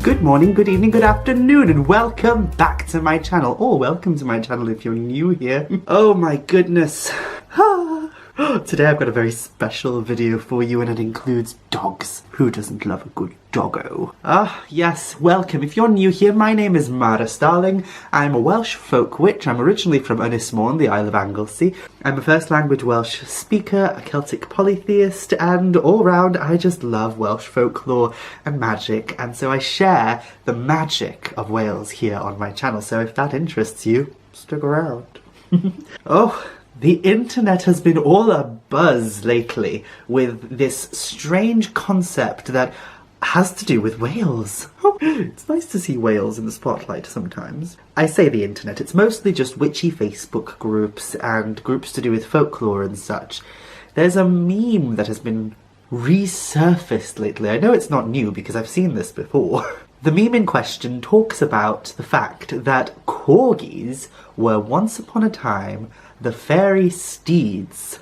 Good morning, good evening, good afternoon, and welcome back to my channel. Or welcome to my channel if you're new here. Oh my goodness. Today I've got a very special video for you, and it includes dogs. Who doesn't love a good doggo? Yes, welcome. If you're new here, my name is mhara.starling. I'm a Welsh folk witch. I'm originally from Ynys Môn, the Isle of Anglesey. I'm a first language Welsh speaker, a Celtic polytheist, and all round I just love Welsh folklore and magic, and so I share the magic of Wales here on my channel. So if that interests you, stick around. The internet has been all a buzz lately with this strange concept that has to do with Wales. It's nice to see Wales in the spotlight sometimes. I say the internet, it's mostly just witchy Facebook groups and groups to do with folklore and such. There's a meme that has been resurfaced lately. I know it's not new because I've seen this before. The meme in question talks about the fact that corgis were once upon a time the fairy steeds.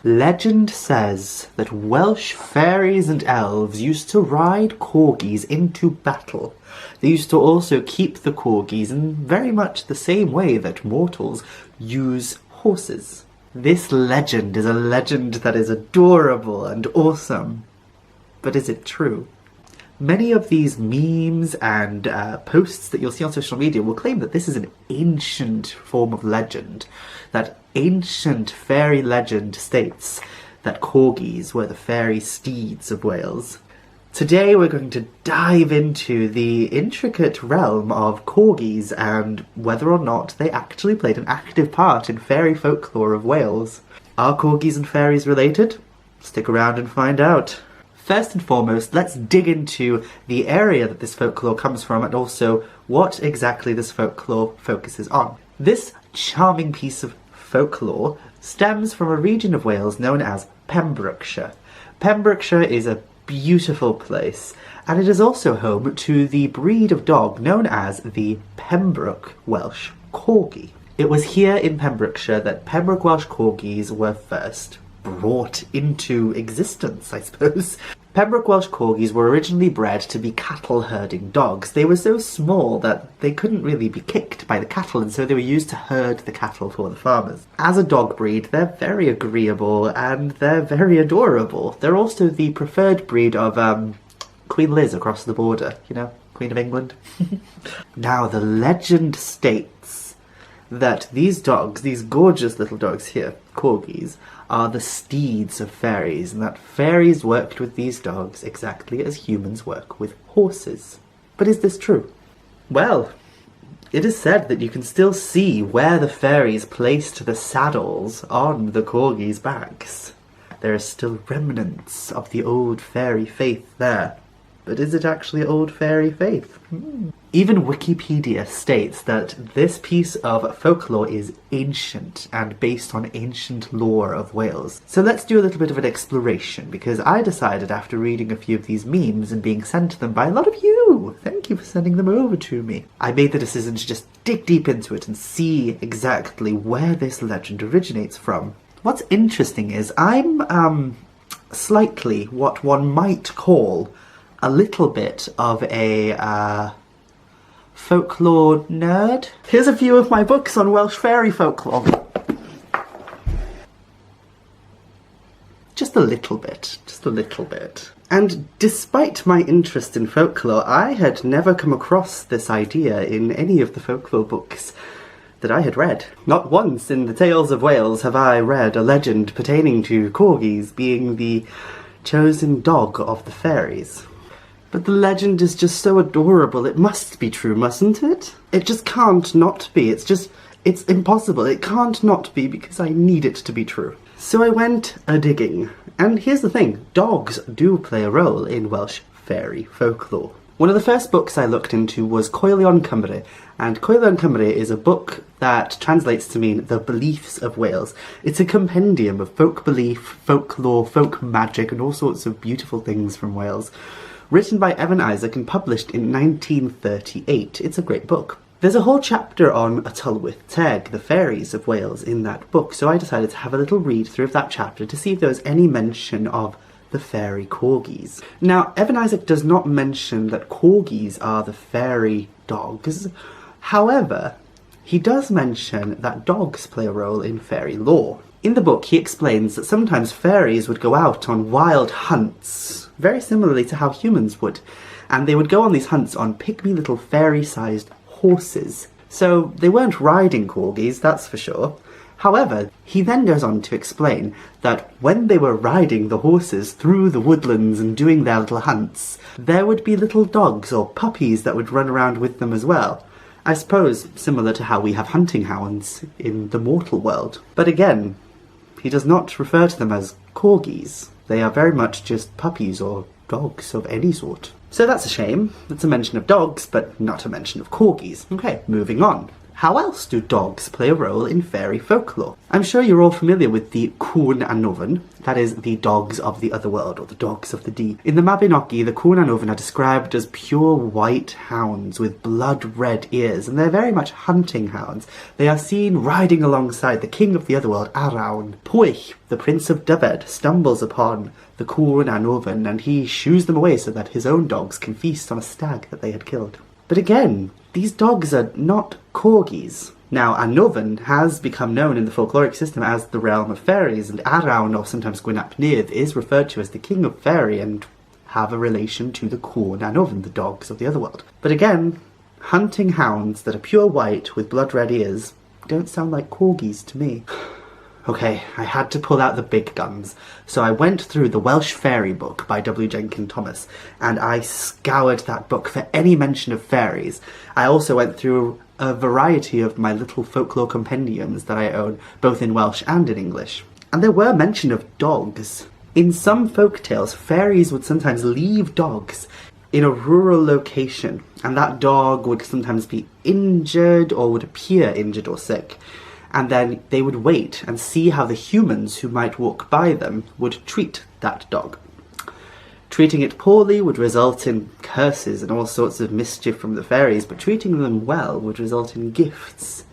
Legend says that Welsh fairies and elves used to ride corgis into battle. They used to also keep the corgis in very much the same way that mortals use horses. This legend is a legend that is adorable and awesome. But is it true? Many of these memes and posts that you'll see on social media will claim that this is an ancient form of legend. That ancient fairy legend states that corgis were the fairy steeds of Wales. Today we're going to dive into the intricate realm of corgis and whether or not they actually played an active part in fairy folklore of Wales. Are corgis and fairies related? Stick around and find out. First and foremost, let's dig into the area that this folklore comes from and also what exactly this folklore focuses on. This charming piece of folklore stems from a region of Wales known as Pembrokeshire. Pembrokeshire is a beautiful place, and it is also home to the breed of dog known as the Pembroke Welsh Corgi. It was here in Pembrokeshire that Pembroke Welsh Corgis were first brought into existence, I suppose. Pembroke Welsh Corgis were originally bred to be cattle-herding dogs. They were so small that they couldn't really be kicked by the cattle, and so they were used to herd the cattle for the farmers. As a dog breed, they're very agreeable and they're very adorable. They're also the preferred breed of Queen Liz across the border, you know, Queen of England. Now, the legend states that these dogs, these gorgeous little dogs here, corgis, are the steeds of fairies, and that fairies worked with these dogs exactly as humans work with horses. But is this true? Well, it is said that you can still see where the fairies placed the saddles on the corgis' backs. There are still remnants of the old fairy faith there. But is it actually old fairy faith? Even Wikipedia states that this piece of folklore is ancient and based on ancient lore of Wales. So let's do a little bit of an exploration, because I decided after reading a few of these memes and being sent them by a lot of you, thank you for sending them over to me, I made the decision to just dig deep into it and see exactly where this legend originates from. What's interesting is I'm slightly what one might call a little bit of a folklore nerd. Here's a few of my books on Welsh fairy folklore. Just a little bit, just a little bit. And despite my interest in folklore, I had never come across this idea in any of the folklore books that I had read. Not once in the Tales of Wales have I read a legend pertaining to corgis being the chosen dog of the fairies. But the legend is just so adorable, it must be true, mustn't it? It just can't not be, it's impossible, it can't not be because I need it to be true. So I went a-digging, and here's the thing, dogs do play a role in Welsh fairy folklore. One of the first books I looked into was Coelion Cymru, and Coelion Cymru is a book that translates to mean the beliefs of Wales. It's a compendium of folk belief, folklore, folk magic, and all sorts of beautiful things from Wales. Written by Evan Isaac and published in 1938. It's a great book. There's a whole chapter on y Tylwyth Teg, the fairies of Wales, in that book, so I decided to have a little read through of that chapter to see if there was any mention of the fairy Corgis. Now, Evan Isaac does not mention that Corgis are the fairy dogs. However, he does mention that dogs play a role in fairy lore. In the book, he explains that sometimes fairies would go out on wild hunts, very similarly to how humans would, and they would go on these hunts on pygmy little fairy-sized horses. So they weren't riding corgis, that's for sure. However, he then goes on to explain that when they were riding the horses through the woodlands and doing their little hunts, there would be little dogs or puppies that would run around with them as well. I suppose similar to how we have hunting hounds in the mortal world. But again, he does not refer to them as corgis. They are very much just puppies or dogs of any sort. So that's a shame. It's a mention of dogs, but not a mention of corgis. Okay, moving on. How else do dogs play a role in fairy folklore? I'm sure you're all familiar with the Cŵn a Nofn, that is, the dogs of the otherworld, or the dogs of the deep. In the Mabinogi, the Cŵn a Nofn are described as pure white hounds with blood-red ears, and they're very much hunting hounds. They are seen riding alongside the king of the otherworld, Arawn. Pwyll, the prince of Dyfed, stumbles upon the Cŵn a Nofn, and he shoos them away so that his own dogs can feast on a stag that they had killed. But again, these dogs are not corgis. Now, a Nofn has become known in the folkloric system as the realm of fairies, and Arawn, or sometimes Gwyn ap Nudd, is referred to as the king of fairy and have a relation to the Cŵn a Nofn, the dogs of the otherworld. But again, hunting hounds that are pure white with blood-red ears don't sound like corgis to me. Okay, I had to pull out the big guns, so I went through the Welsh Fairy book by W. Jenkin Thomas, and I scoured that book for any mention of fairies. I also went through a variety of my little folklore compendiums that I own, both in Welsh and in English. And there were mention of dogs. In some folktales, fairies would sometimes leave dogs in a rural location, and that dog would sometimes be injured or would appear injured or sick. And then they would wait and see how the humans who might walk by them would treat that dog. Treating it poorly would result in curses and all sorts of mischief from the fairies, but treating them well would result in gifts.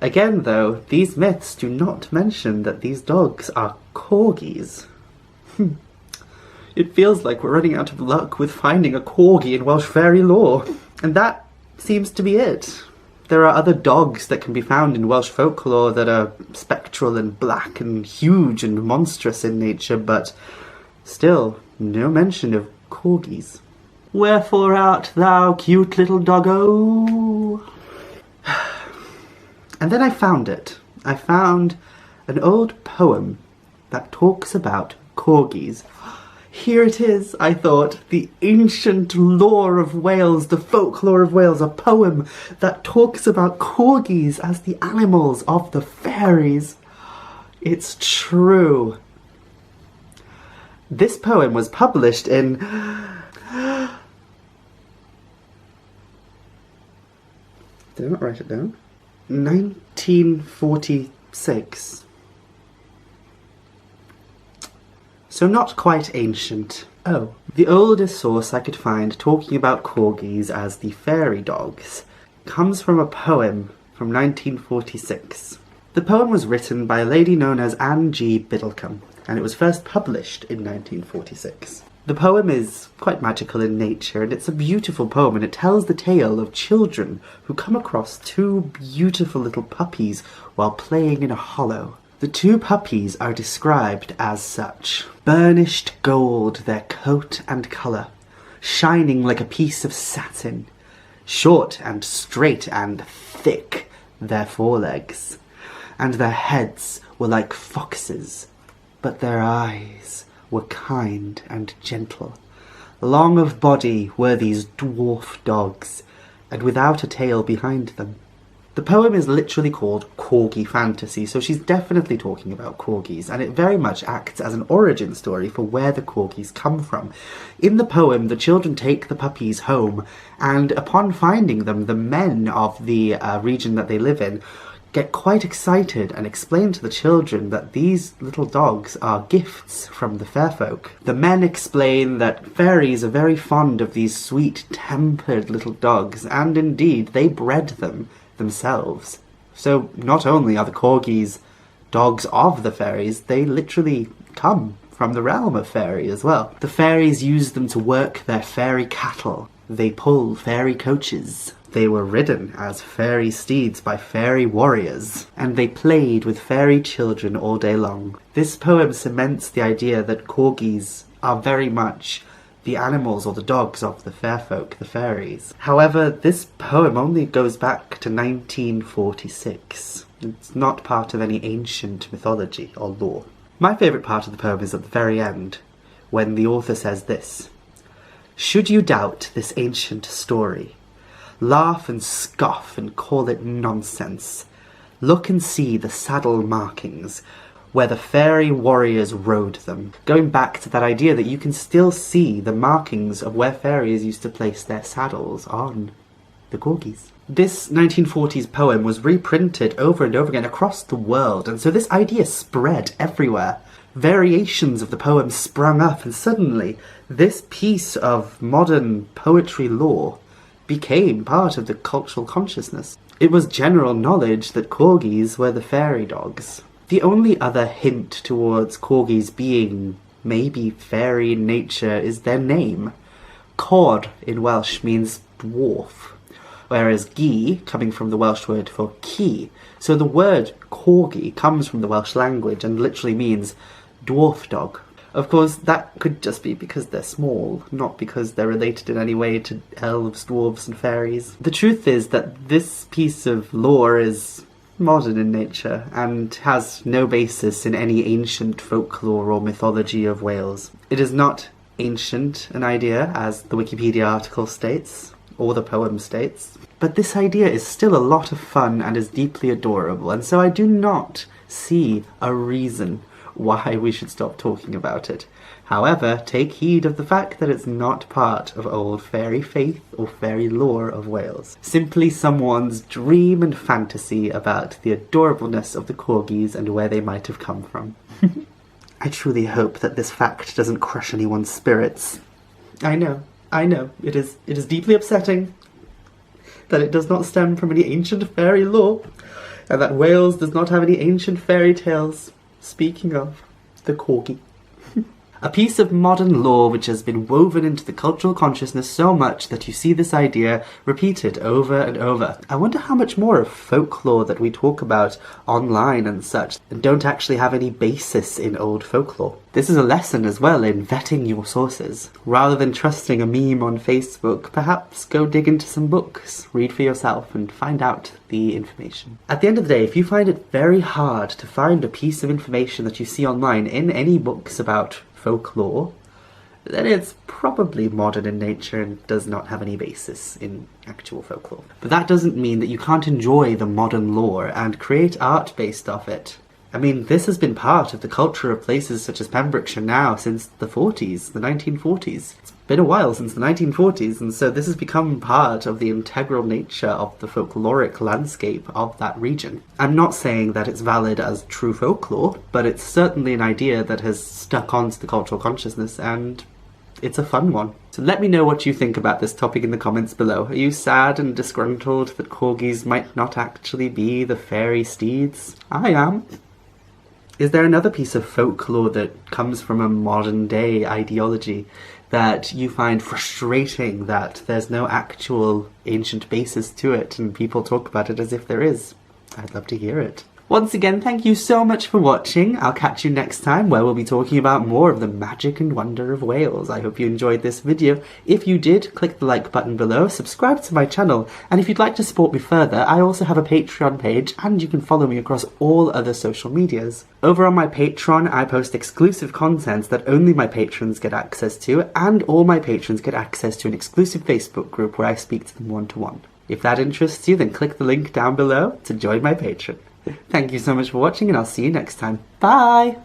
Again, though, these myths do not mention that these dogs are corgis. It feels like we're running out of luck with finding a corgi in Welsh fairy lore. And that seems to be it. There are other dogs that can be found in Welsh folklore that are spectral and black and huge and monstrous in nature, but still no mention of corgis. Wherefore art thou, cute little doggo? And then I found it. I found an old poem that talks about corgis. Here it is, I thought, the ancient lore of Wales, the folklore of Wales, a poem that talks about corgis as the animals of the fairies. It's true. This poem was published in... Did I not write it down? 1946. So not quite ancient. Oh. The oldest source I could find talking about corgis as the fairy dogs comes from a poem from 1946. The poem was written by a lady known as Anne G. Biddlecombe, and it was first published in 1946. The poem is quite magical in nature, and it's a beautiful poem, and it tells the tale of children who come across two beautiful little puppies while playing in a hollow. The two puppies are described as such. Burnished gold their coat and colour, shining like a piece of satin. Short and straight and thick their forelegs, and their heads were like foxes, but their eyes were kind and gentle. Long of body were these dwarf dogs, and without a tail behind them. The poem is literally called Corgi Fantasy, so she's definitely talking about corgis, and it very much acts as an origin story for where the corgis come from. In the poem, the children take the puppies home, and upon finding them, the men of the region that they live in get quite excited and explain to the children that these little dogs are gifts from the fair folk. The men explain that fairies are very fond of these sweet-tempered little dogs, and indeed, they bred them themselves. So not only are the corgis dogs of the fairies, they literally come from the realm of fairy as well. The fairies used them to work their fairy cattle. They pulled fairy coaches. They were ridden as fairy steeds by fairy warriors, and they played with fairy children all day long. This poem cements the idea that corgis are very much the animals or the dogs of the fair folk, the fairies. However, this poem only goes back to 1946. It's not part of any ancient mythology or lore. My favourite part of the poem is at the very end, when the author says this: "Should you doubt this ancient story, laugh and scoff and call it nonsense. Look and see the saddle markings, where the fairy warriors rode them." Going back to that idea that you can still see the markings of where fairies used to place their saddles on the corgis. This 1940s poem was reprinted over and over again across the world, and so this idea spread everywhere. Variations of the poem sprung up, and suddenly this piece of modern poetry lore became part of the cultural consciousness. It was general knowledge that corgis were the fairy dogs. The only other hint towards corgis being maybe fairy in nature is their name. Cor in Welsh means dwarf, whereas gi, coming from the Welsh word for key. So the word corgi comes from the Welsh language and literally means dwarf dog. Of course, that could just be because they're small, not because they're related in any way to elves, dwarves, and fairies. The truth is that this piece of lore is modern in nature and has no basis in any ancient folklore or mythology of Wales. It is not ancient an idea, as the Wikipedia article states, or the poem states, but this idea is still a lot of fun and is deeply adorable, and so I do not see a reason why we should stop talking about it. However, take heed of the fact that it's not part of old fairy faith or fairy lore of Wales. Simply someone's dream and fantasy about the adorableness of the corgis and where they might have come from. I truly hope that this fact doesn't crush anyone's spirits. I know, it is deeply upsetting that it does not stem from any ancient fairy lore, and that Wales does not have any ancient fairy tales. Speaking of, the corgi. A piece of modern lore which has been woven into the cultural consciousness so much that you see this idea repeated over and over. I wonder how much more of folklore that we talk about online and such and don't actually have any basis in old folklore. This is a lesson as well in vetting your sources. Rather than trusting a meme on Facebook, perhaps go dig into some books, read for yourself, and find out the information. At the end of the day, if you find it very hard to find a piece of information that you see online in any books about folklore, then it's probably modern in nature and does not have any basis in actual folklore. But that doesn't mean that you can't enjoy the modern lore and create art based off it. I mean, this has been part of the culture of places such as Pembrokeshire now since the 40s, the 1940s. It's been a while since the 1940s, and so this has become part of the integral nature of the folkloric landscape of that region. I'm not saying that it's valid as true folklore, but it's certainly an idea that has stuck onto the cultural consciousness, and it's a fun one. So let me know what you think about this topic in the comments below. Are you sad and disgruntled that corgis might not actually be the fairy steeds? I am. Is there another piece of folklore that comes from a modern day ideology that you find frustrating that there's no actual ancient basis to it and people talk about it as if there is? I'd love to hear it. Once again, thank you so much for watching. I'll catch you next time where we'll be talking about more of the magic and wonder of Wales. I hope you enjoyed this video. If you did, click the like button below, subscribe to my channel, and if you'd like to support me further, I also have a Patreon page and you can follow me across all other social medias. Over on my Patreon, I post exclusive content that only my patrons get access to, and all my patrons get access to an exclusive Facebook group where I speak to them one-to-one. If that interests you, then click the link down below to join my Patreon. Thank you so much for watching, and I'll see you next time. Bye!